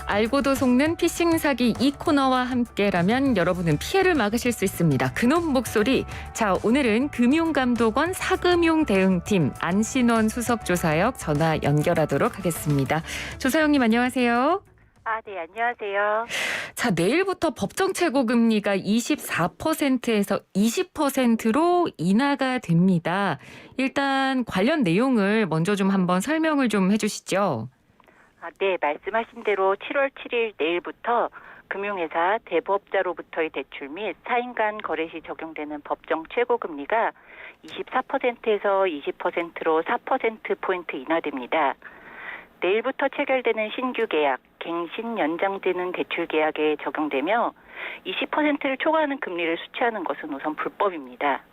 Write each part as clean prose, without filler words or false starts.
알고도 속는 피싱 사기 이 코너와 함께라면 여러분은 피해를 막으실 수 있습니다. 그놈 목소리. 자, 오늘은 금융감독원 사금융대응팀 안신원 수석조사역 전화 연결하도록 하겠습니다. 조사역님 안녕하세요. 네, 안녕하세요. 자, 내일부터 법정 최고금리가 24%에서 20%로 인하가 됩니다. 일단 관련 내용을 먼저 좀 한번 설명을 좀 해주시죠. 네, 말씀하신 대로 7월 7일 내일부터 금융회사 대부업자로부터의 대출 및 사인 간 거래 시 적용되는 법정 최고금리가 24%에서 20%로 4%포인트 인하됩니다. 내일부터 체결되는 신규 계약, 갱신 연장되는 대출 계약에 적용되며 20%를 초과하는 금리를 수취하는 것은 우선 불법입니다.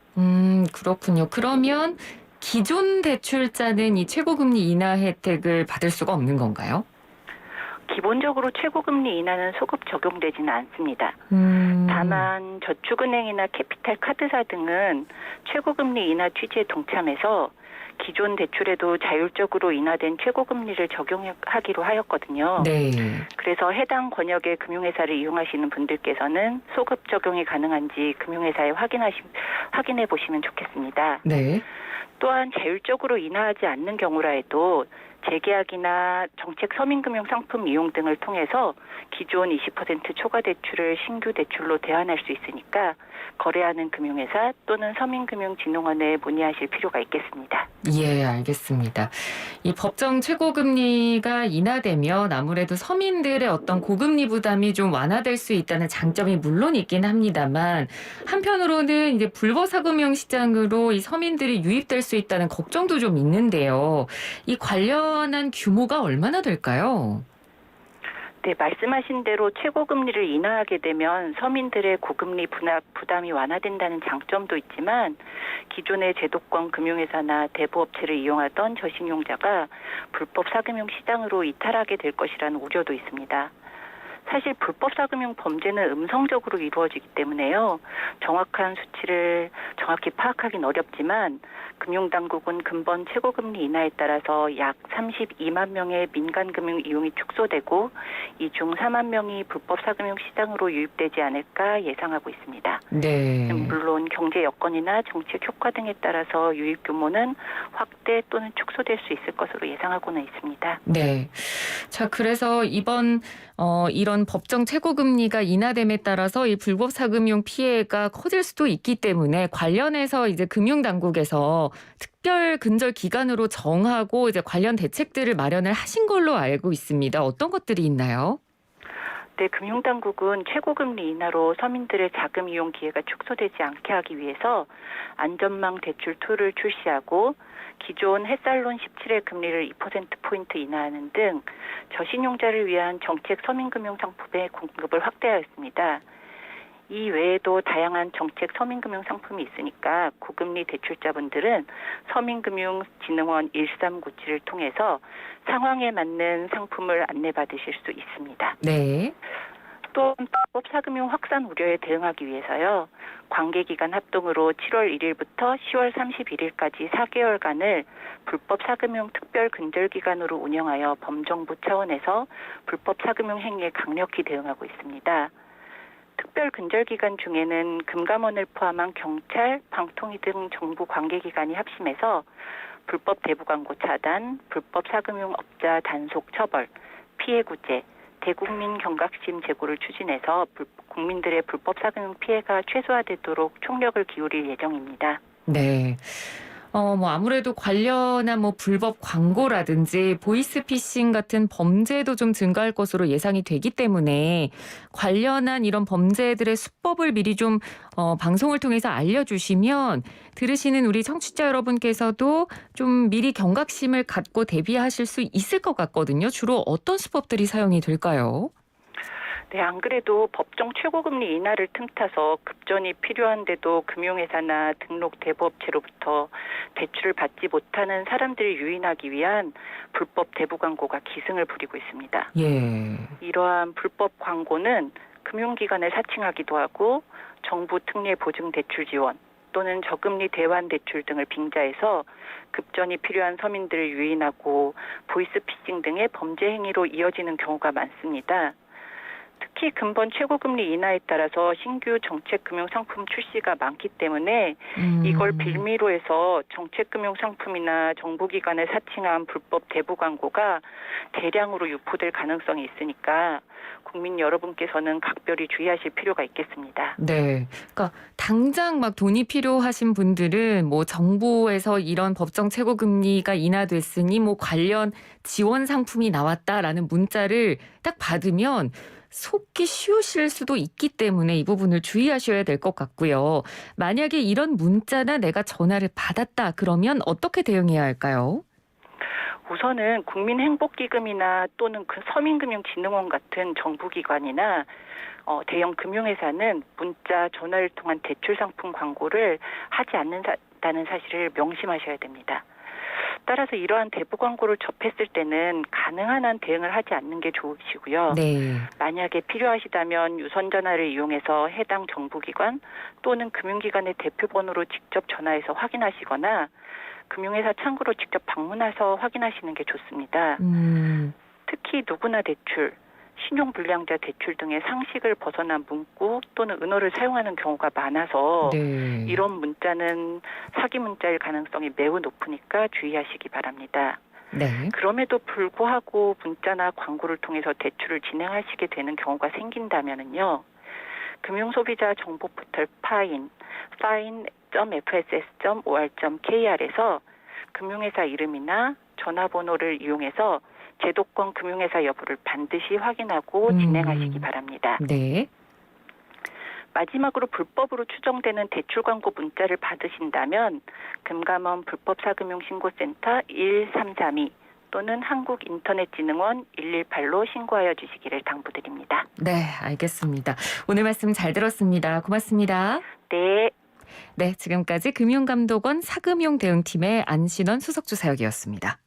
그렇군요. 그러면 기존 대출자는 이 최고금리 인하 혜택을 받을 수가 없는 건가요? 기본적으로 최고금리 인하는 소급 적용되지는 않습니다. 다만 저축은행이나 캐피탈 카드사 등은 최고금리 인하 취지에 동참해서 기존 대출에도 자율적으로 인하된 최고금리를 적용하기로 하였거든요. 네. 그래서 해당 권역의 금융회사를 이용하시는 분들께서는 소급 적용이 가능한지 금융회사에 확인해 보시면 좋겠습니다. 네. 또한 자율적으로 인하하지 않는 경우라 해도 재계약이나 정책 서민금융 상품 이용 등을 통해서 기존 20% 초과 대출을 신규 대출로 대환할 수 있으니까 거래하는 금융회사 또는 서민금융진흥원에 문의하실 필요가 있겠습니다. 예, 알겠습니다. 이 법정 최고금리가 인하되면 아무래도 서민들의 어떤 고금리 부담이 좀 완화될 수 있다는 장점이 물론 있긴 합니다만 한편으로는 이제 불법 사금융 시장으로 이 서민들이 유입될 수 있다는 걱정도 좀 있는데요. 이 관련한 규모가 얼마나 될까요? 네, 말씀하신 대로 최고금리를 인하하게 되면 서민들의 고금리 부담이 완화된다는 장점도 있지만 기존의 제도권 금융회사나 대부업체를 이용하던 저신용자가 불법 사금융 시장으로 이탈하게 될 것이라는 우려도 있습니다. 사실 불법 사금융 범죄는 음성적으로 이루어지기 때문에요. 정확한 수치를 정확히 파악하기는 어렵지만 금융당국은 근본 최고금리 인하에 따라서 약 32만 명의 민간금융 이용이 축소되고 이 중 4만 명이 불법 사금융 시장으로 유입되지 않을까 예상하고 있습니다. 네. 물론 경제 여건이나 정책 효과 등에 따라서 유입 규모는 확대 또는 축소될 수 있을 것으로 예상하고는 있습니다. 네. 자, 그래서 이번 이런 법정 최고금리가 인하됨에 따라서 이 불법 사금융 피해가 커질 수도 있기 때문에 관련해서 이제 금융당국에서 특별 근절 기간으로 정하고 이제 관련 대책들을 마련을 하신 걸로 알고 있습니다. 어떤 것들이 있나요? 네, 금융당국은 최고금리 인하로 서민들의 자금 이용 기회가 축소되지 않게 하기 위해서 안전망 대출 툴을 출시하고 기존 햇살론 17의 금리를 2%포인트 인하하는 등 저신용자를 위한 정책 서민금융 상품의 공급을 확대하였습니다. 이 외에도 다양한 정책 서민금융 상품이 있으니까 고금리 대출자분들은 서민금융진흥원 1397을 통해서 상황에 맞는 상품을 안내받으실 수 있습니다. 네. 또 불법 사금융 확산 우려에 대응하기 위해서요. 관계기관 합동으로 7월 1일부터 10월 31일까지 4개월간을 불법 사금융 특별 근절기간으로 운영하여 범정부 차원에서 불법 사금융 행위에 강력히 대응하고 있습니다. 특별 근절기간 중에는 금감원을 포함한 경찰, 방통위 등 정부 관계기관이 합심해서 불법 대부 광고 차단, 불법 사금융 업자 단속 처벌, 피해 구제, 대국민 경각심 제고를 추진해서 국민들의 불법 사금융 피해가 최소화되도록 총력을 기울일 예정입니다. 네. 아무래도 관련한 불법 광고라든지 보이스피싱 같은 범죄도 좀 증가할 것으로 예상이 되기 때문에 관련한 이런 범죄들의 수법을 미리 좀 방송을 통해서 알려주시면 들으시는 우리 청취자 여러분께서도 좀 미리 경각심을 갖고 대비하실 수 있을 것 같거든요. 주로 어떤 수법들이 사용이 될까요? 네, 안 그래도 법정 최고금리 인하를 틈타서 급전이 필요한데도 금융회사나 등록 대부업체로부터 대출을 받지 못하는 사람들을 유인하기 위한 불법 대부 광고가 기승을 부리고 있습니다. 예. 이러한 불법 광고는 금융기관을 사칭하기도 하고 정부 특례 보증 대출 지원, 또는 저금리 대환 대출 등을 빙자해서 급전이 필요한 서민들을 유인하고 보이스피싱 등의 범죄 행위로 이어지는 경우가 많습니다. 특히 근본 최고금리 인하에 따라서 신규 정책금융상품 출시가 많기 때문에 이걸 빌미로 해서 정책금융상품이나 정부기관을 사칭한 불법 대부 광고가 대량으로 유포될 가능성이 있으니까 국민 여러분께서는 각별히 주의하실 필요가 있겠습니다. 네. 그러니까 당장 막 돈이 필요하신 분들은 뭐 정부에서 이런 법정 최고금리가 인하됐으니 뭐 관련 지원 상품이 나왔다라는 문자를 딱 받으면 속기 쉬우실 수도 있기 때문에 이 부분을 주의하셔야 될 것 같고요. 만약에 이런 문자나 내가 전화를 받았다 그러면 어떻게 대응해야 할까요? 우선은 국민행복기금이나 또는 그 서민금융진흥원 같은 정부기관이나 대형 금융회사는 문자, 전화를 통한 대출 상품 광고를 하지 않는다는 사실을 명심하셔야 됩니다. 따라서 이러한 대부 광고를 접했을 때는 가능한 한 대응을 하지 않는 게 좋으시고요. 네. 만약에 필요하시다면 유선 전화를 이용해서 해당 정부기관 또는 금융기관의 대표번호로 직접 전화해서 확인하시거나 금융회사 창구로 직접 방문해서 확인하시는 게 좋습니다. 특히 누구나 대출, 신용불량자 대출 등의 상식을 벗어난 문구 또는 은어를 사용하는 경우가 많아서 네. 이런 문자는 사기 문자일 가능성이 매우 높으니까 주의하시기 바랍니다. 네. 그럼에도 불구하고 문자나 광고를 통해서 대출을 진행하시게 되는 경우가 생긴다면요. 금융소비자 정보 포털 fine.fss.or.kr에서 금융회사 이름이나 전화번호를 이용해서 제도권 금융회사 여부를 반드시 확인하고 진행하시기 바랍니다. 네. 마지막으로 불법으로 추정되는 대출 광고 문자를 받으신다면 금감원 불법사금융신고센터 1332 또는 한국인터넷진흥원 118로 신고하여 주시기를 당부드립니다. 네, 알겠습니다. 오늘 말씀 잘 들었습니다. 고맙습니다. 네. 네, 지금까지 금융감독원 사금융 대응팀의 안신원 수석주사역이었습니다.